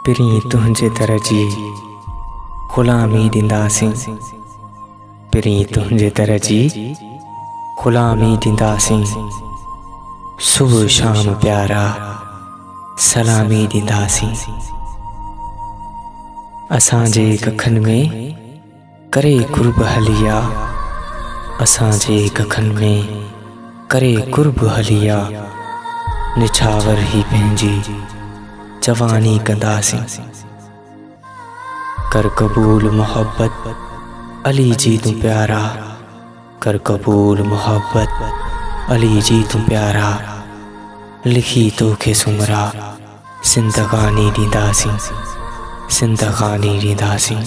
पिरी तुझे तरजी गुलामी ॾींदासीं, पिरी तुझे तरजी गुलामी ॾींदासीं। सुबुह शाम प्यारा सलामी ॾींदासीं। असांजे कखनि में करे कुर्ब हलिया, असांजे कखनि में करे कुर्ब हलिया। निछावर ही पंहिंजी जवानी कंदासीं। कर कबूल मोहब्बत अली जी तू प्यारा, कर कबूल मोहब्बत अली जी तू प्यारा। लिखी तोखे सुमरा जिंदगानी ॾींदासीं, जिंदगानी ॾींदासीं।